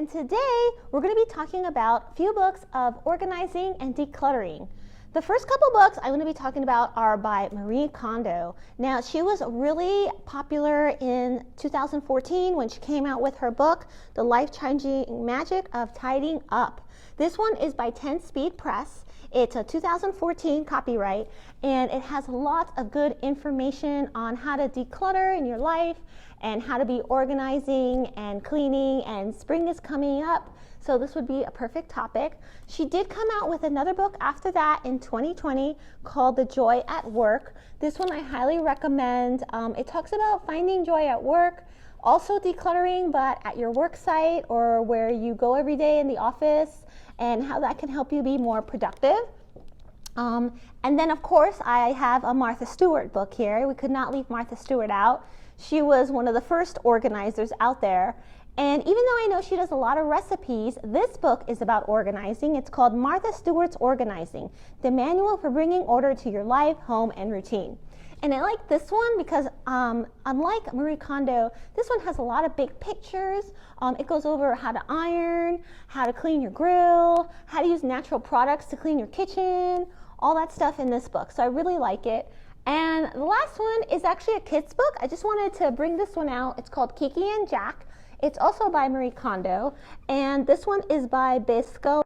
and today we're going to be talking about a few books of organizing and decluttering. The first couple books I'm going to be talking about are by Marie Kondo. Now, she was really popular in 2014 when she came out with her book, The Life-Changing Magic of Tidying Up. This one is by 10 Speed Press. It's a 2014 copyright, and it has lots of good information on how to declutter in your life and how to be organizing and cleaning, and spring is coming up, so this would be a perfect topic. She did come out with another book after that in 2020 called The Joy at Work. This one I highly recommend. It talks about finding joy at work, also decluttering, but at your work site or where you go every day in the office, and how that can help you be more productive. And then, of course, I have a Martha Stewart book here. We could not leave Martha Stewart out. She was one of the first organizers out there. And even though I know she does a lot of recipes, this book is about organizing. It's called Martha Stewart's Organizing, the Manual for Bringing Order to Your Life, Home, and Routine. And I like this one because unlike Marie Kondo, this one has a lot of big pictures. It goes over how to iron, how to clean your grill, how to use natural products to clean your kitchen, all that stuff in this book. So I really like it. And the last one is actually a kid's book. I just wanted to bring this one out. It's called Kiki and Jack. It's also by Marie Kondo. And this one is by Bisco.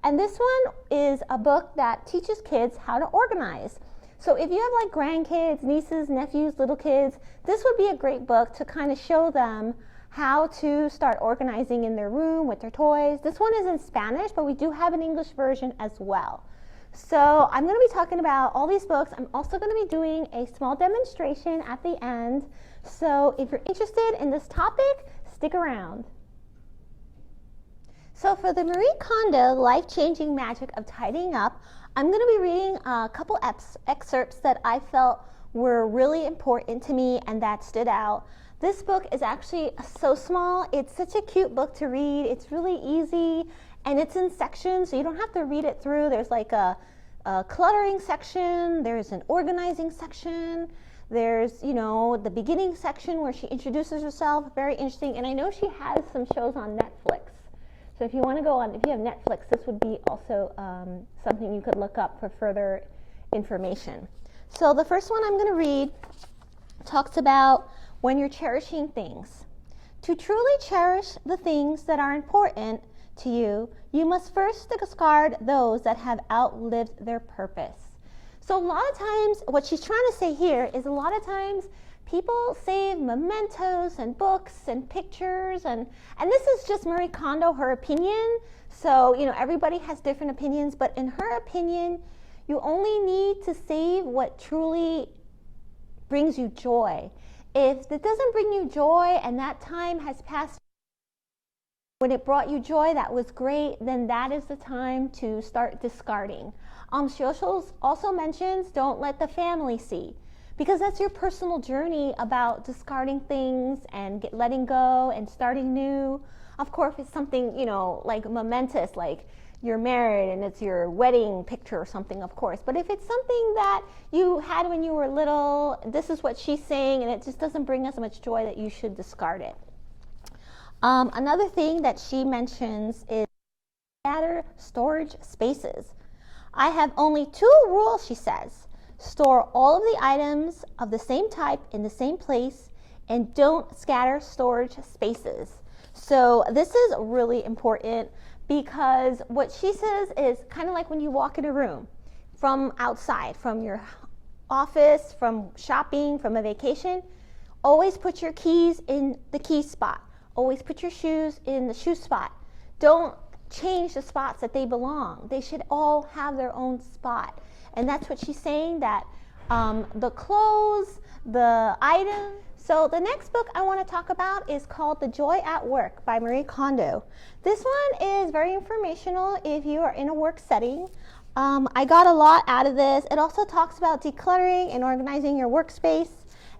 And this one is a book that teaches kids how to organize. So if you have like grandkids, nieces, nephews, little kids, this would be a great book to kind of show them how to start organizing in their room with their toys. This one is in Spanish, but we do have an English version as well. So I'm going to be talking about all these books. I'm also going to be doing a small demonstration at the end. So if you're interested in this topic, stick around. So for the Marie Kondo Life-Changing Magic of Tidying Up, I'm going to be reading a couple excerpts that I felt were really important to me and that stood out. This book is actually so small. It's such a cute book to read. It's really easy, and it's in sections, so you don't have to read it through. There's like a cluttering section, there's an organizing section, there's, the beginning section where she introduces herself, very interesting, and I know she has some shows on Netflix. So if you want to go on, if you have Netflix, this would be also something you could look up for further information. So the first one I'm going to read talks about when you're cherishing things. To truly cherish the things that are important to you, you must first discard those that have outlived their purpose. So a lot of times, what she's trying to say here is a lot of times people save mementos and books and pictures, and this is just Marie Kondo, her opinion. So, everybody has different opinions, but in her opinion, you only need to save what truly brings you joy. If it doesn't bring you joy and that time has passed, when it brought you joy, that was great, then that is the time to start discarding. She also mentions don't let the family see, because that's your personal journey about discarding things and letting go and starting new. Of course, if it's something, like momentous, like you're married and it's your wedding picture or something, of course. But if it's something that you had when you were little, this is what she's saying, and it just doesn't bring us much joy, that you should discard it. Another thing that she mentions is scatter storage spaces. I have only 2 rules, she says. Store all of the items of the same type in the same place, and don't scatter storage spaces. So this is really important, because what she says is kind of like when you walk in a room from outside, from your office, from shopping, from a vacation, always put your keys in the key spot. Always put your shoes in the shoe spot. Don't change the spots that they belong. They should all have their own spot. And that's what she's saying, that the clothes, the items. So the next book I want to talk about is called The Joy at Work by Marie Kondo. This one is very informational if you are in a work setting. I got a lot out of this. It also talks about decluttering and organizing your workspace,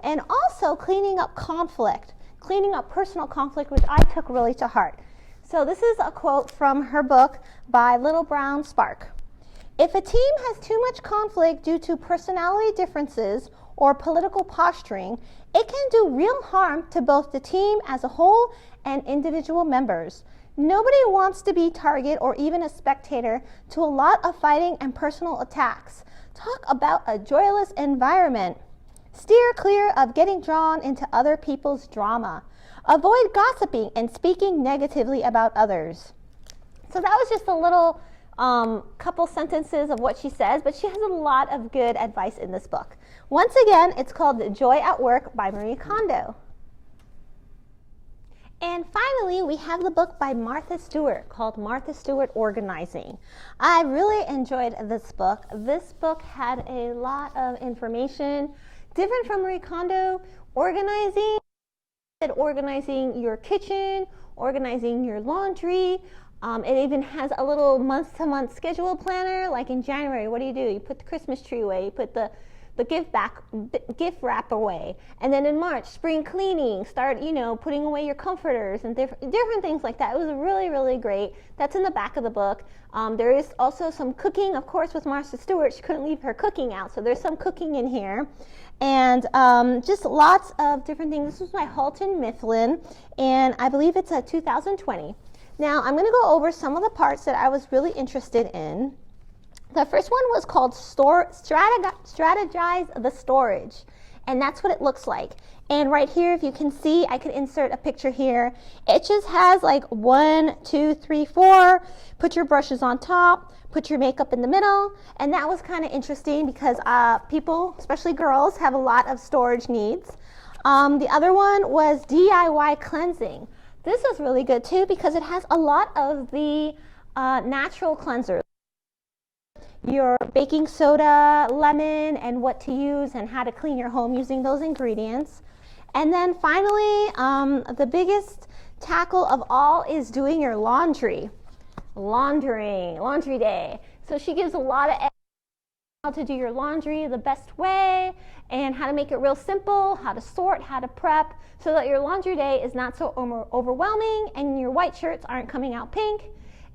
and also cleaning up conflict, cleaning up personal conflict, which I took really to heart. So this is a quote from her book by Little Brown Spark. If a team has too much conflict due to personality differences or political posturing, it can do real harm to both the team as a whole and individual members. Nobody wants to be target or even a spectator to a lot of fighting and personal attacks. Talk about a joyless environment. Steer clear of getting drawn into other people's drama. Avoid gossiping and speaking negatively about others. So that was just a little couple sentences of what she says, but she has a lot of good advice in this book. Once again, it's called Joy at Work by Marie Kondo. And finally, we have the book by Martha Stewart called Martha Stewart Organizing. I really enjoyed this book. This book had a lot of information, different from Marie Kondo. Organizing your kitchen, organizing your laundry. It even has a little month-to-month schedule planner, like in January, what do? You put the Christmas tree away, you put the gift wrap away. And then in March, spring cleaning, start, putting away your comforters and different things like that. It was really, really great. That's in the back of the book. There is also some cooking, of course, with Martha Stewart. She couldn't leave her cooking out, so there's some cooking in here. And just lots of different things. This was by Halton Mifflin, and I believe it's a 2020. Now, I'm going to go over some of the parts that I was really interested in. The first one was called Strategize the Storage, and that's what it looks like. And right here, if you can see, I could insert a picture here. It just has like 1, 2, 3, 4. Put your brushes on top, put your makeup in the middle, and that was kind of interesting because people, especially girls, have a lot of storage needs. The other one was DIY Cleansing. This was really good too because it has a lot of the natural cleansers. Your baking soda, lemon, and what to use and how to clean your home using those ingredients. And then finally, the biggest tackle of all is doing your laundry. Laundry day. So she gives a lot of how to do your laundry the best way and how to make it real simple, how to sort, how to prep, so that your laundry day is not so overwhelming and your white shirts aren't coming out pink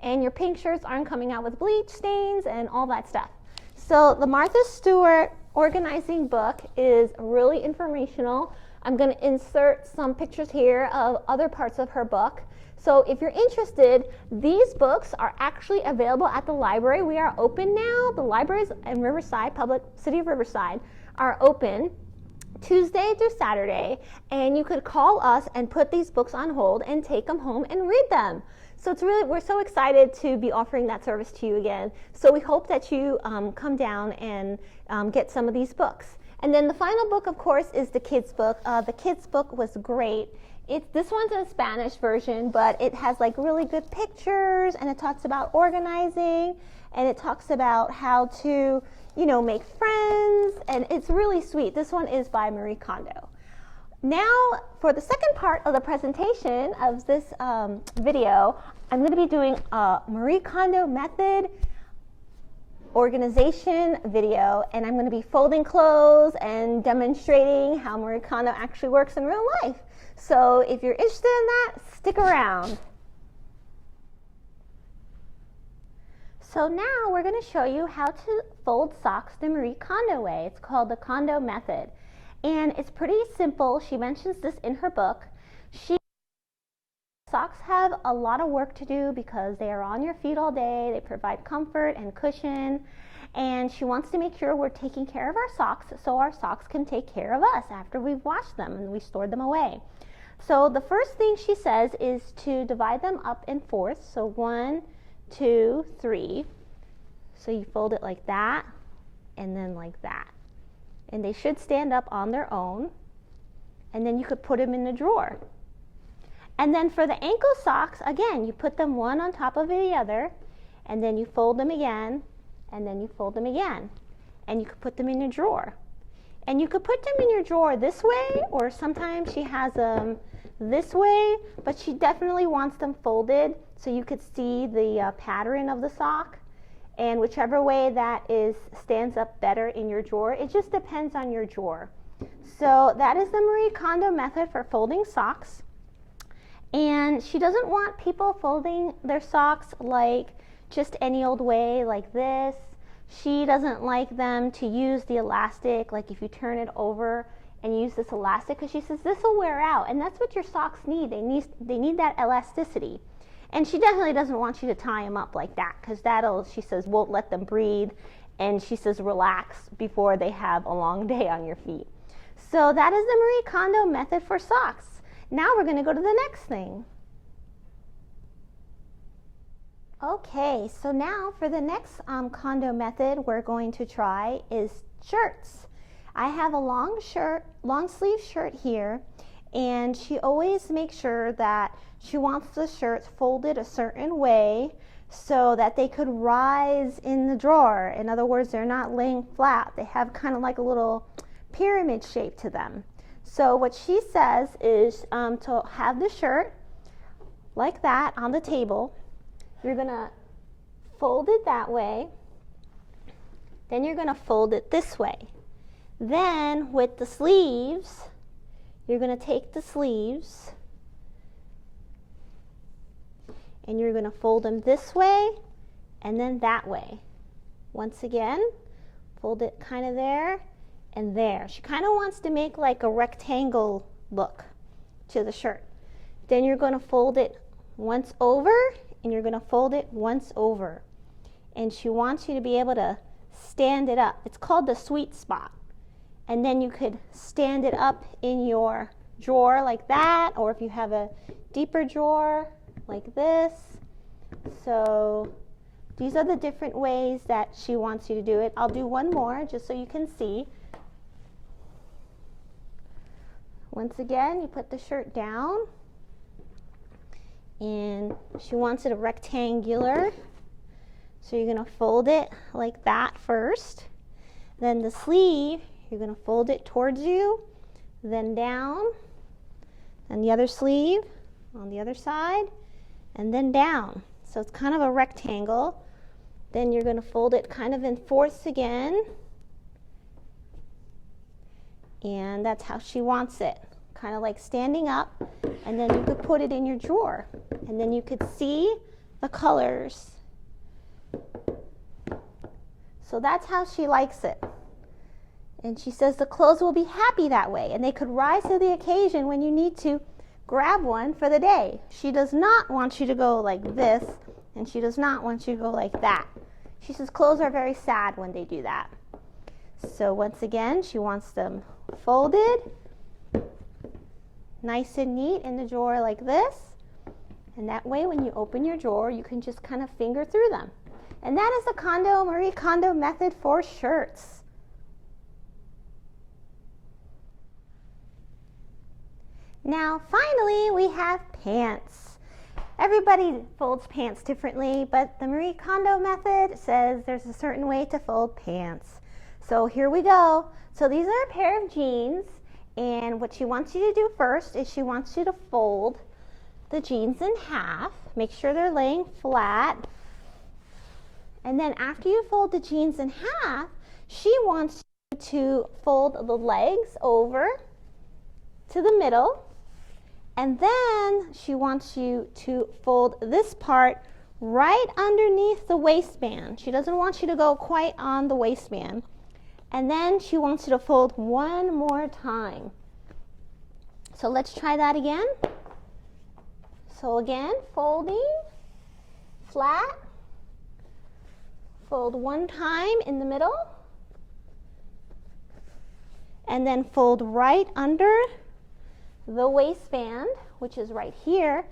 and your pink shirts aren't coming out with bleach stains and all that stuff. So the Martha Stewart Organizing book is really informational. I'm going to insert some pictures here of other parts of her book. So if you're interested, these books are actually available at the library. We are open now. The libraries in Riverside, City of Riverside, are open Tuesday through Saturday, and you could call us and put these books on hold and take them home and read them. So we're so excited to be offering that service to you again. So we hope that you come down and get some of these books. And then the final book, of course, is the kids' book. The kids' book was great. This one's a Spanish version, but it has like really good pictures, and it talks about organizing, and it talks about how to, make friends, and it's really sweet. This one is by Marie Kondo. Now, for the second part of the presentation of this video, I'm going to be doing a Marie Kondo method organization video, and I'm going to be folding clothes and demonstrating how Marie Kondo actually works in real life. So if you're interested in that, stick around. So now we're going to show you how to fold socks the Marie Kondo way. It's called the Kondo method. And it's pretty simple. She mentions this in her book. Socks have a lot of work to do because they are on your feet all day. They provide comfort and cushion. And she wants to make sure we're taking care of our socks so our socks can take care of us after we've washed them and we stored them away. So the first thing she says is to divide them up in fourths. So 1, 2, 3. So you fold it like that and then like that. And they should stand up on their own. And then you could put them in the drawer. And then for the ankle socks, again, you put them one on top of the other, and then you fold them again, and then you fold them again. And you could put them in your drawer. And you could put them in your drawer this way, or sometimes she has them this way, but she definitely wants them folded so you could see the pattern of the sock. And whichever way that stands up better in your drawer, it just depends on your drawer. So that is the Marie Kondo method for folding socks. And she doesn't want people folding their socks like just any old way like this. She doesn't like them to use the elastic, like if you turn it over and use this elastic, because she says this will wear out, and that's what your socks need. They need that elasticity. And she definitely doesn't want you to tie them up like that, because that'll, she says, won't let them breathe, and she says relax before they have a long day on your feet. So that is the Marie Kondo method for socks. Now we're going to go to the next thing. Okay, so now for the next Kondo method we're going to try is shirts. I have a long sleeve shirt here, and she always makes sure that she wants the shirts folded a certain way so that they could rise in the drawer. In other words, they're not laying flat. They have kind of like a little pyramid shape to them. So what she says is to have the shirt like that on the table. You're going to fold it that way. Then you're going to fold it this way. Then with the sleeves, you're going to take the sleeves and you're going to fold them this way and then that way. Once again, fold it kind of there and there. She kind of wants to make like a rectangle look to the shirt. Then you're going to fold it once over and you're going to fold it once over. And she wants you to be able to stand it up. It's called the sweet spot. And then you could stand it up in your drawer like that, or if you have a deeper drawer like this. So these are the different ways that she wants you to do it. I'll do one more just so you can see. Once again, you put the shirt down, and she wants it a rectangular. So you're going to fold it like that first. Then the sleeve, you're going to fold it towards you, then down, and the other sleeve on the other side, and then down. So it's kind of a rectangle. Then you're going to fold it kind of in fourths again, and that's how she wants it, kind of like standing up. And then you could put it in your drawer, and then you could see the colors. So that's how she likes it. And she says the clothes will be happy that way, and they could rise to the occasion when you need to grab one for the day. She does not want you to go like this, and she does not want you to go like that. She says clothes are very sad when they do that. So once again, she wants them folded, nice and neat in the drawer like this. And that way when you open your drawer, you can just kind of finger through them. And that is the Marie Kondo method for shirts. Now, finally, we have pants. Everybody folds pants differently, but the Marie Kondo method says there's a certain way to fold pants. So here we go. So these are a pair of jeans, and what she wants you to do first is she wants you to fold the jeans in half. Make sure they're laying flat. And then after you fold the jeans in half, she wants you to fold the legs over to the middle. And then she wants you to fold this part right underneath the waistband. She doesn't want you to go quite on the waistband. And then she wants you to fold one more time. So let's try that again. So again, folding, flat, fold one time in the middle, and then fold right under the waistband, which is right here,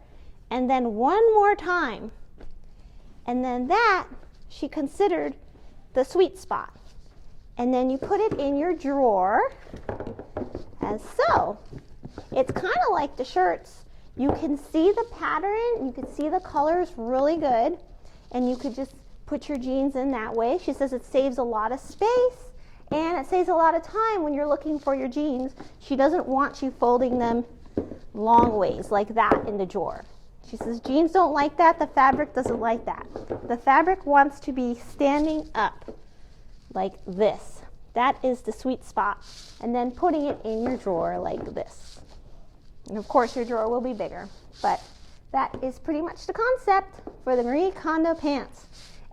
and then one more time. And then that she considered the sweet spot. And then you put it in your drawer, as so. It's kind of like the shirts. You can see the pattern, you can see the colors really good, and you could just put your jeans in that way. She says it saves a lot of space, and it saves a lot of time when you're looking for your jeans. She doesn't want you folding them long ways like that in the drawer. She says jeans don't like that, the fabric doesn't like that. The fabric wants to be standing up like this. That is the sweet spot. And then putting it in your drawer like this. And of course your drawer will be bigger, but that is pretty much the concept for the Marie Kondo pants.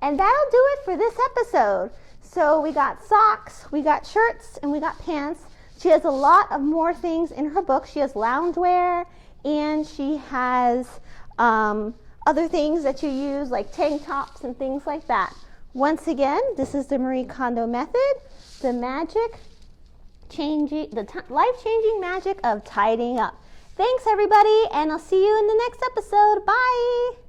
And that'll do it for this episode. So we got socks, we got shirts, and we got pants. She has a lot of more things in her book. She has loungewear, and she has other things that you use, like tank tops and things like that. Once again, this is the Marie Kondo method, the life-changing magic of tidying up. Thanks, everybody, and I'll see you in the next episode. Bye!